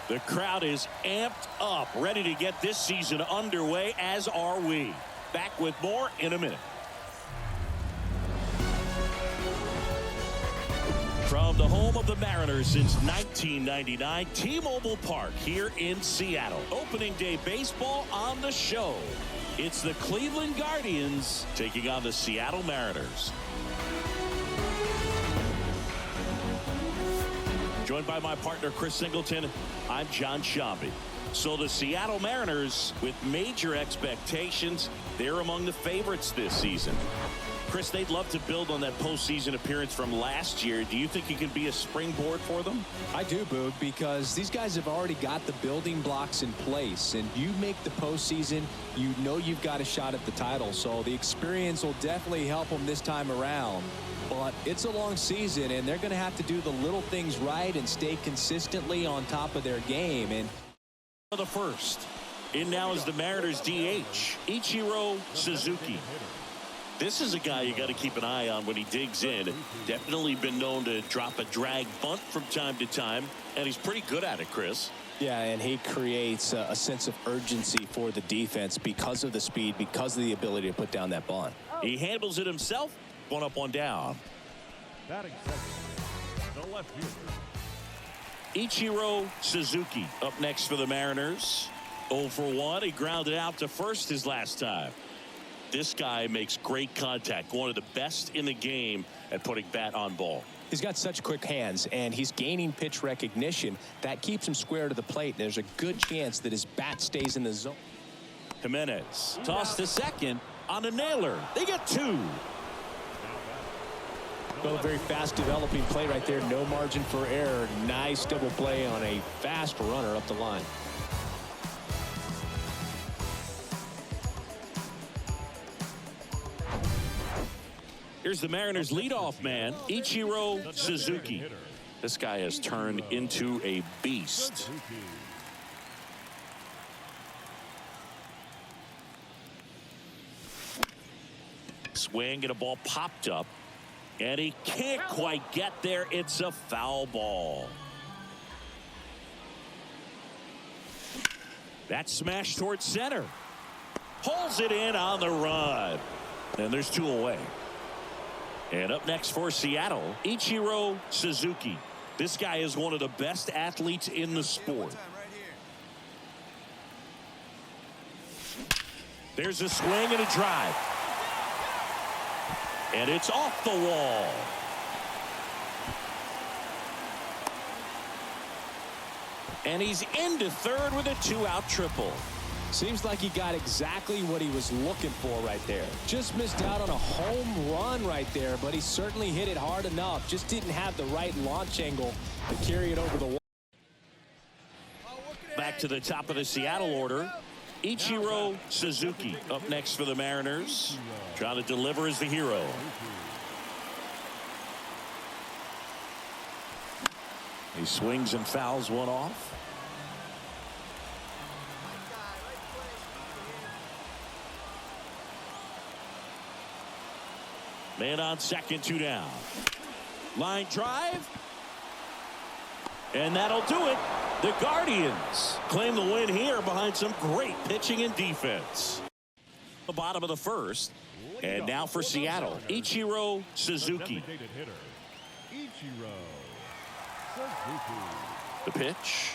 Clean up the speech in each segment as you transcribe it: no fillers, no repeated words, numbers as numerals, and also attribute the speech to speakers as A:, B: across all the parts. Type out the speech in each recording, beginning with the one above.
A: The crowd is amped up, ready to get this season underway, as are we. Back with more in a minute. From the home of the Mariners since 1999, T-Mobile Park here in Seattle. Opening day baseball on the show. It's the Cleveland Guardians taking on the Seattle Mariners. Joined by my partner, Chris Singleton, I'm John Shambi. So the Seattle Mariners, with major expectations, they're among the favorites this season. Chris, they'd love to build on that postseason appearance from last year. Do you think it can be a springboard for them?
B: I do, Boog, because these guys have already got the building blocks in place, and you make the postseason, you know you've got a shot at the title. So the experience will definitely help them this time around. But it's a long season, and they're going to have to do the little things right and stay consistently on top of their game. And
A: the first, in now is the Mariners DH, Ichiro Suzuki. This is a guy you got to keep an eye on when he digs in. Definitely been known to drop a drag bunt from time to time, and he's pretty good at it, Chris.
B: Yeah, and he creates a sense of urgency for the defense because of the speed, because of the ability to put down that bunt.
A: He handles it himself. One up, one down.
C: Batting second, the left fielder,
A: Ichiro Suzuki up next for the Mariners. 0 for 1. He grounded out to first his last time. This guy makes great contact. One of the best in the game at putting bat on ball.
B: He's got such quick hands, and he's gaining pitch recognition. That keeps him square to the plate. There's a good chance that his bat stays in the zone.
A: Jimenez tossed to second on a nailer. They get 2.
B: Well, a very fast developing play right there. No margin for error. Nice double play on a fast runner up the line.
A: Here's the Mariners leadoff man, Ichiro Suzuki. This guy has turned into a beast. Swing and a ball popped up. And he can't quite get there. It's a foul ball. That smash towards center. Pulls it in on the run. And there's 2 away. And up next for Seattle, Ichiro Suzuki. This guy is one of the best athletes in the sport. There's a swing and a drive. And it's off the wall. And he's into third with a 2-out triple.
B: Seems like he got exactly what he was looking for right there. Just missed out on a home run right there, but he certainly hit it hard enough. Just didn't have the right launch angle to carry it over the wall.
A: Back to the top of the Seattle order. Ichiro Suzuki up next for the Mariners. Trying to deliver as the hero. He swings and fouls one off. Man on second, 2 down. Line drive. And that'll do it. The Guardians claim the win here behind some great pitching and defense. The bottom of the first. And now for Seattle, Ichiro Suzuki. The pitch.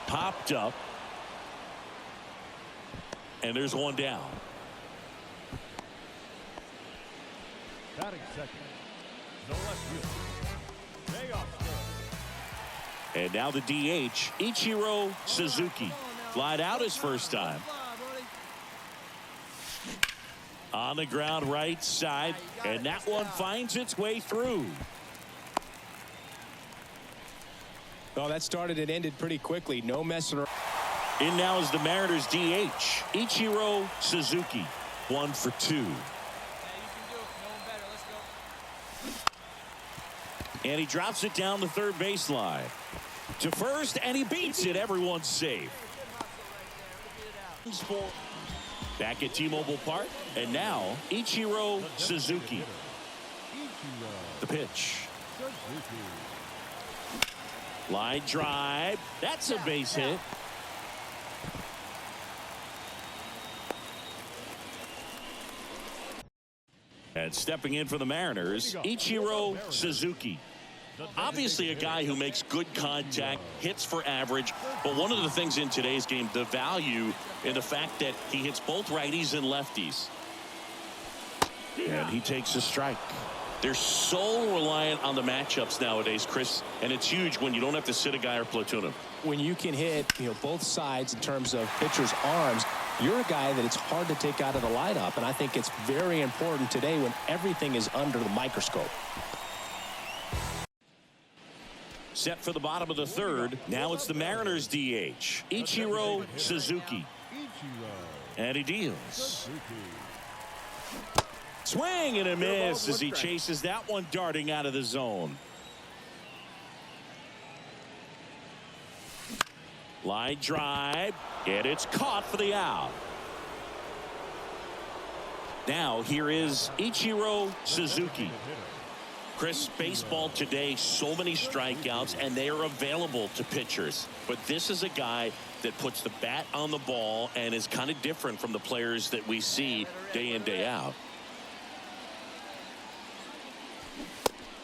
A: Popped up. And there's 1 down.
C: batting second, the left fielder,
A: and now the DH, Ichiro Suzuki. Flied out his first time. On the ground right side, and that one finds its way through.
B: Well, that started and ended pretty quickly. No messing around.
A: In now is the Mariners DH, Ichiro Suzuki. 1 for 2. And he drops it down the third baseline. To first, and he beats it. Everyone's safe. Back at T-Mobile Park, and now Ichiro Suzuki. The pitch. Line drive. That's a base hit. And stepping in for the Mariners, Ichiro Suzuki. Obviously a guy who makes good contact, hits for average, but one of the things in today's game, the value in the fact that he hits both righties and lefties. And he takes a strike. They're so reliant on the matchups nowadays, Chris, and it's huge when you don't have to sit a guy or platoon him.
B: When you can hit, both sides in terms of pitchers' arms, you're a guy that it's hard to take out of the lineup, and I think it's very important today when everything is under the microscope.
A: Set for the bottom of the third. Now it's the Mariners DH, Ichiro Suzuki. And he deals. Swing and a miss as he chases that one darting out of the zone. Line drive, and it's caught for the out. Now here is Ichiro Suzuki. Chris, baseball today, so many strikeouts, and they are available to pitchers. But this is a guy that puts the bat on the ball and is kind of different from the players that we see day in, day out.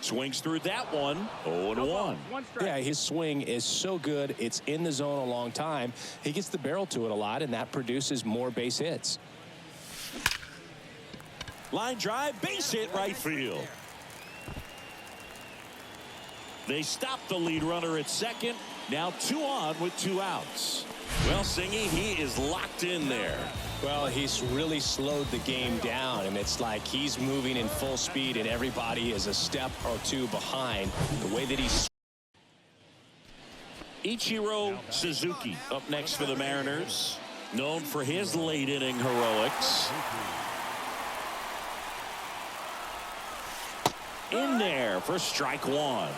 A: Swings through that one. 0-1.
B: Yeah, his swing is so good. It's in the zone a long time. He gets the barrel to it a lot, and that produces more base hits.
A: Line drive, base hit right field. They stop the lead runner at second. Now 2 on with 2 outs. Well, Singy, he is locked in there.
B: Well, he's really slowed the game down, and it's like he's moving in full speed, and everybody is a step or 2 behind. The way that he's...
A: Ichiro Suzuki up next for the Mariners, known for his late inning heroics. In there for strike 1.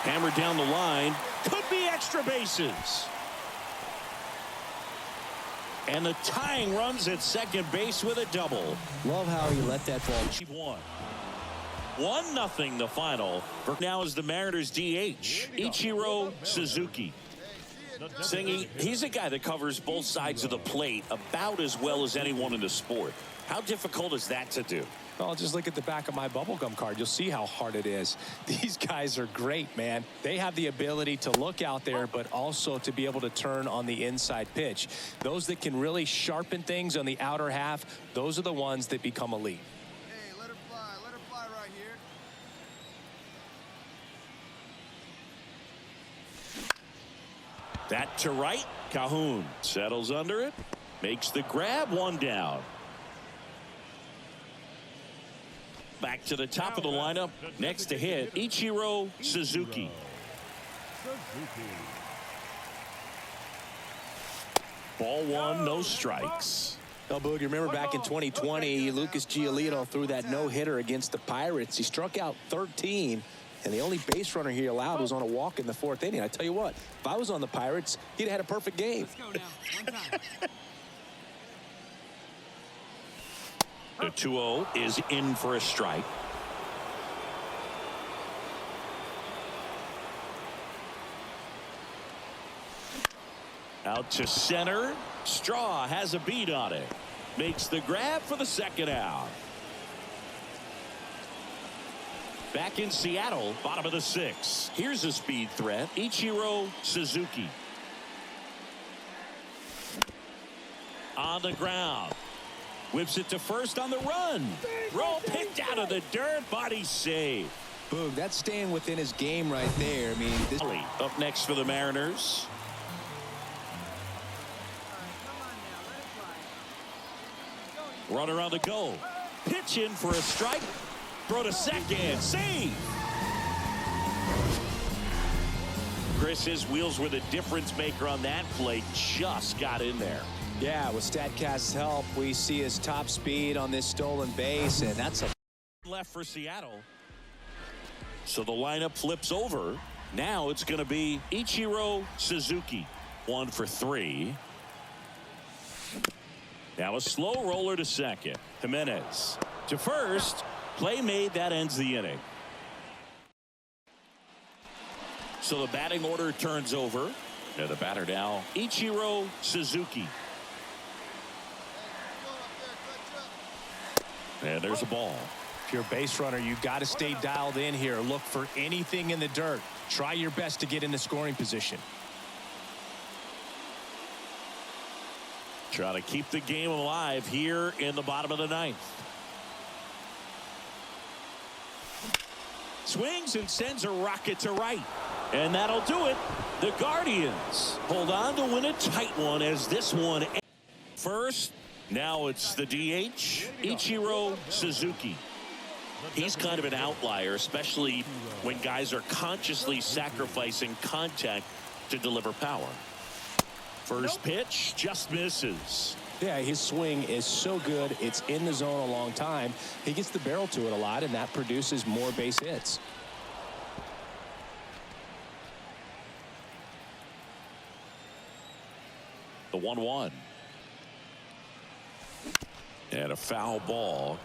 A: Hammered down the line. Could be extra bases. And the tying runs at second base with a double.
B: Love how he let that ball.
A: 1-0 the final. For now is the Mariners DH, Ichiro Suzuki. Singy, he's a guy that covers both sides of the plate about as well as anyone in the sport. How difficult is that to do?
B: Well, just look at the back of my bubblegum card. You'll see how hard it is. These guys are great, man. They have the ability to look out there, but also to be able to turn on the inside pitch. Those that can really sharpen things on the outer half, those are the ones that become elite.
D: Hey, let her fly right here.
A: That to right. Calhoun settles under it. Makes the grab. 1 down. Back to the top of the lineup. Next to hit, Ichiro Suzuki. Ball 1, no strikes.
B: Well, Boog, you remember back in 2020, Lucas Giolito threw that no-hitter against the Pirates. He struck out 13, and the only base runner he allowed was on a walk in the 4th inning. I tell you what, if I was on the Pirates, he'd have had a perfect game.
D: Let's go now. 1 time.
A: The 2-0 is in for a strike. Out to center. Straw has a beat on it. Makes the grab for the 2nd out. Back in Seattle, bottom of the 6th. Here's a speed threat, Ichiro Suzuki. On the ground. Whips it to first on the run. Roll picked out of the dirt. Body save.
B: Boog, that's staying within his game right there. I mean, this...
A: Up next for the Mariners. Runner on the go. Pitch in for a strike. Throw to second. Save. Chris, his wheels were the difference maker on that play. Just got in there.
B: Yeah, with StatCast's help, we see his top speed on this stolen base, and that's a...
A: Left for Seattle. So the lineup flips over. Now it's going to be Ichiro Suzuki. 1 for 3. Now a slow roller to second. Jimenez to first. Play made. That ends the inning. So the batting order turns over. And the batter now, Ichiro Suzuki. And there's a ball.
B: If you're a base runner, you've got to stay dialed in here. Look for anything in the dirt. Try your best to get in the scoring position.
A: Try to keep the game alive here in the bottom of the 9th. Swings and sends a rocket to right. And that'll do it. The Guardians hold on to win a tight one as this one ends. First, now it's the DH, Ichiro Suzuki. He's kind of an outlier, especially when guys are consciously sacrificing contact to deliver power. First pitch just misses.
B: Yeah, his swing is so good. It's in the zone a long time. He gets the barrel to it a lot, and that produces more base hits.
A: The 1-1. And a foul ball.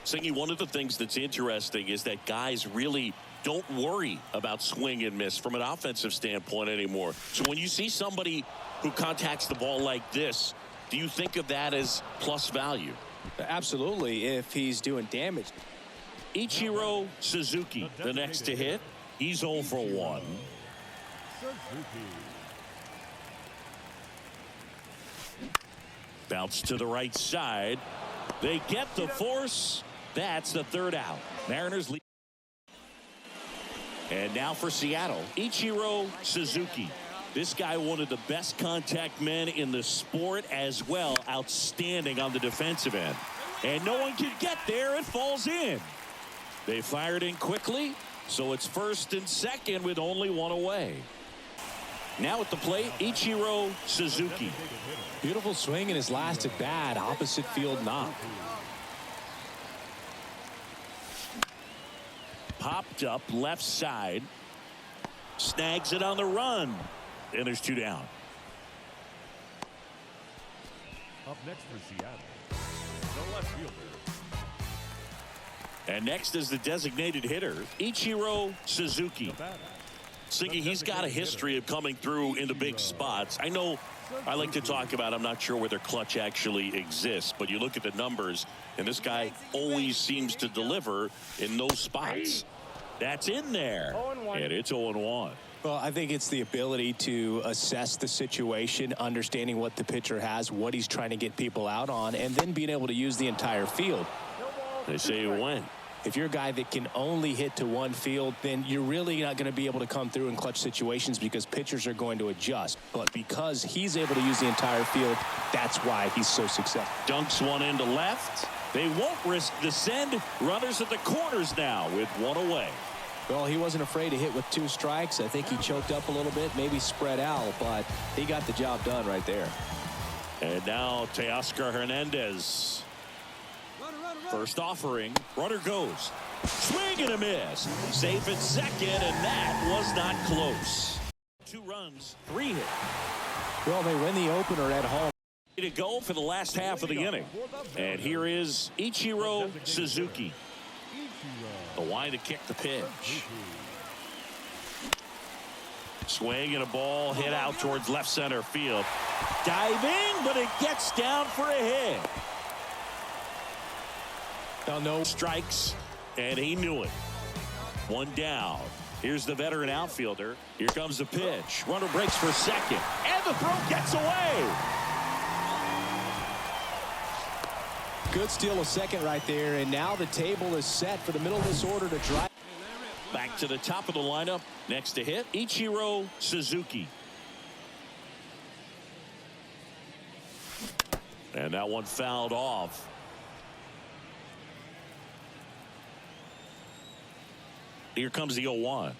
A: Singy, one of the things that's interesting is that guys really don't worry about swing and miss from an offensive standpoint anymore. So when you see somebody who contacts the ball like this, do you think of that as plus value?
B: Absolutely, if he's doing damage.
A: Ichiro Suzuki, the next to hit. He's 0 for 1. Bounce to the right side. They get the force. That's the 3rd out. Mariners lead. And now for Seattle, Ichiro Suzuki. This guy, one of the best contact men in the sport as well. Outstanding on the defensive end. And no one can get there. It falls in. They fired in quickly, so it's 1st and 2nd with only 1 away. Now at the plate, Ichiro Suzuki.
B: Beautiful swing in his last at bat. Opposite field knock.
A: Popped up left side. Snags it on the run. And there's 2 down.
C: Up next for Seattle, the left fielder.
A: And next is the designated hitter, Ichiro Suzuki. Singy, he's got a history of coming through in the big spots. I know I like to talk about, I'm not sure whether clutch actually exists, but you look at the numbers, and this guy always seems to deliver in those spots. That's in there. And it's 0-1.
B: Well, I think it's the ability to assess the situation, understanding what the pitcher has, what he's trying to get people out on, and then being able to use the entire field.
A: They say when.
B: If you're a guy that can only hit to one field, then you're really not going to be able to come through in clutch situations because pitchers are going to adjust. But because he's able to use the entire field, that's why he's so successful.
A: Dunks one into left. They won't risk the send. Runners at the corners now with 1 away.
B: Well, he wasn't afraid to hit with 2 strikes. I think he choked up a little bit, maybe spread out, but he got the job done right there.
A: And now Teoscar Hernandez. First offering. Runner goes. Swing and a miss. Safe at second, and that was not close. 2 runs, 3 hits.
B: Well, they win the opener at home.
A: To go for the last half of the inning. And here is Ichiro Suzuki. The line to kick the pitch. Swing and a ball hit out towards left center field. Diving, but it gets down for a hit.
B: Now, no
A: Strikes, and he knew it. 1 down. Here's the veteran outfielder. Here comes the pitch. Runner breaks for second, and the throw gets away.
B: Good steal of second right there, and now the table is set for the middle of this order to drive.
A: Back to the top of the lineup. Next to hit, Ichiro Suzuki. And that one fouled off. Here comes the 0-1.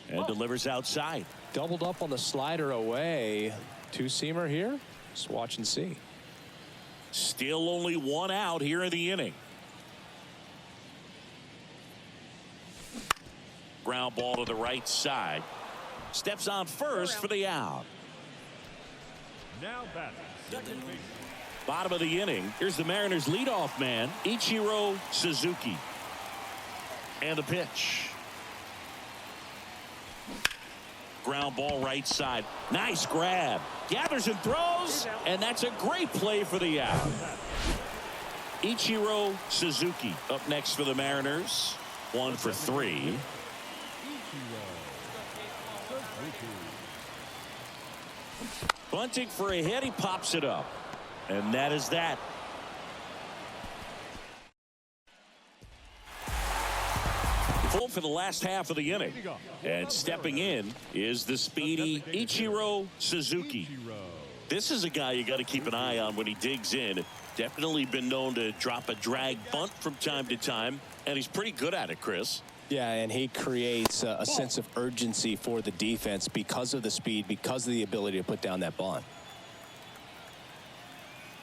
A: And delivers outside.
B: Doubled up on the slider away. 2-seamer here. Just watch and see.
A: Still only 1 out here in the inning. Ground ball to the right side. Steps on first for the out.
C: Now batting, second base.
A: Bottom of the inning. Here's the Mariners leadoff man, Ichiro Suzuki. And the pitch. Ground ball right side. Nice grab. Gathers and throws. And that's a great play for the out. Ichiro Suzuki up next for the Mariners. 1 for 3. Bunting for a hit. He pops it up. And that is that. Full for the last half of the inning. And stepping in is the speedy Ichiro Suzuki. This is a guy you got to keep an eye on when he digs in. Definitely been known to drop a drag bunt from time to time. And he's pretty good at it, Chris.
E: Yeah, and he creates a sense of urgency for the defense because of the speed, because of the ability to put down that bunt.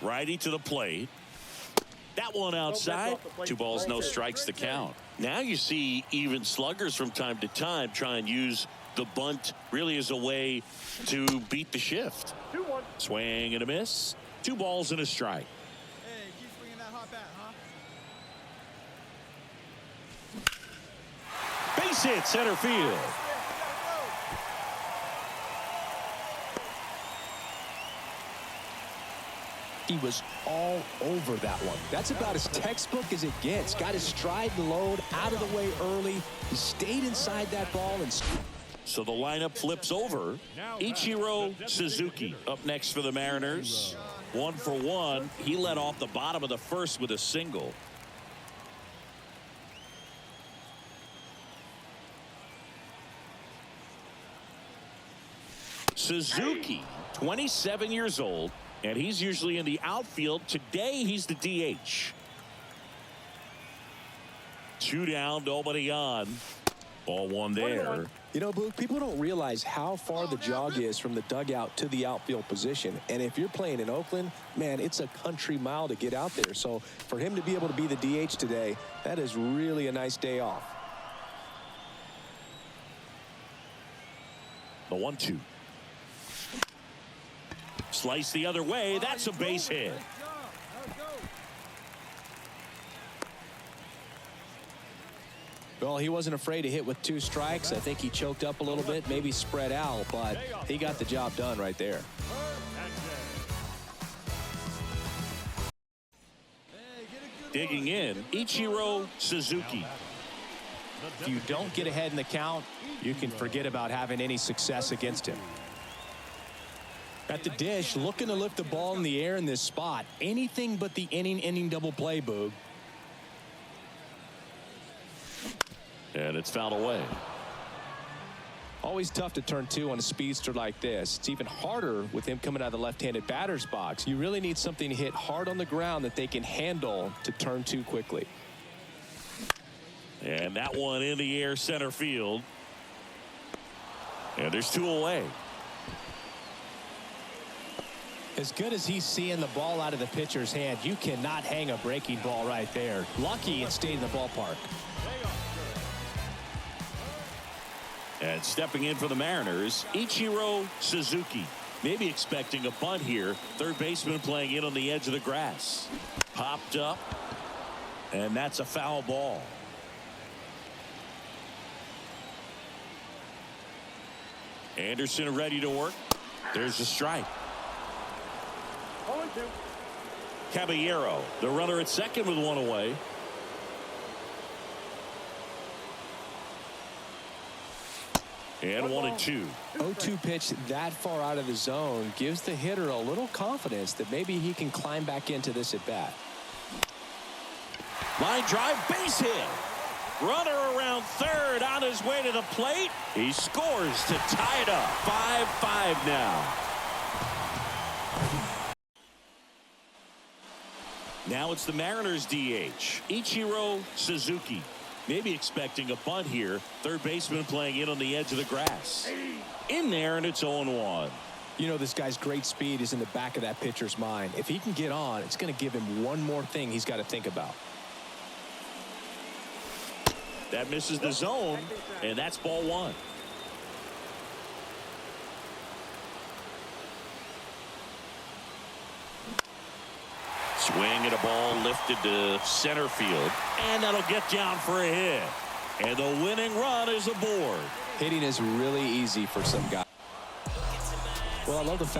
A: Righty to the plate. That one outside. 2 balls, no strikes to count. Now you see even sluggers from time to time try and use the bunt really as a way to beat the shift.
C: 2-1.
A: Swing and a miss. 2 balls and a strike.
D: Hey, keep swinging that hot bat, huh?
A: Base hit center field.
B: He was all over that one. That's about as textbook as it gets. Got his stride and load out of the way early. He stayed inside that ball and.
A: So the lineup flips over. Ichiro Suzuki up next for the Mariners. 1 for 1. He led off the bottom of the first with a single. Suzuki, 27 years old, and he's usually in the outfield. Today he's the DH. 2 down, nobody on. Ball 1 there.
B: You know, Blue, people don't realize how far the jog is from the dugout to the outfield position. And if you're playing in Oakland, man, it's a country mile to get out there. So for him to be able to be the DH today, that is really a nice day off.
A: The 1-2. Slice the other way. That's a base hit.
B: Well, he wasn't afraid to hit with 2 strikes. I think he choked up a little bit, maybe spread out, but he got the job done right there.
A: Digging in, Ichiro Suzuki.
E: If you don't get ahead in the count, you can forget about having any success against him.
B: At the dish, looking to lift the ball in the air in this spot. Anything but the inning double play, Boog.
A: And it's fouled away.
B: Always tough to turn 2 on a speedster like this. It's even harder with him coming out of the left-handed batter's box. You really need something to hit hard on the ground that they can handle to turn 2 quickly.
A: And that one in the air center field. And there's 2 away.
E: As good as he's seeing the ball out of the pitcher's hand, you cannot hang a breaking ball right there. Lucky it stayed in the ballpark.
A: And stepping in for the Mariners, Ichiro Suzuki. Maybe expecting a bunt here. Third baseman playing in on the edge of the grass. Popped up. And that's a foul ball. Anderson ready to work. There's the strike.
C: 0-2.
A: Caballero, the runner at second with 1 away. And 1-2.
B: 0-2 pitch that far out of the zone gives the hitter a little confidence that maybe he can climb back into this at bat.
A: Line drive, base hit. Runner around third on his way to the plate. He scores to tie it up. 5-5 now. Now it's the Mariners DH, Ichiro Suzuki. Maybe expecting a bunt here. Third baseman playing in on the edge of the grass. In there, and it's 0-1.
B: You know, this guy's great speed is in the back of that pitcher's mind. If he can get on, it's going to give him one more thing he's got to think about.
A: That misses the zone, and that's ball one. Swing and a ball lifted to center field, and that'll get down for a hit. And the winning run is aboard.
B: Hitting is really easy for some guys. Well, I love the fact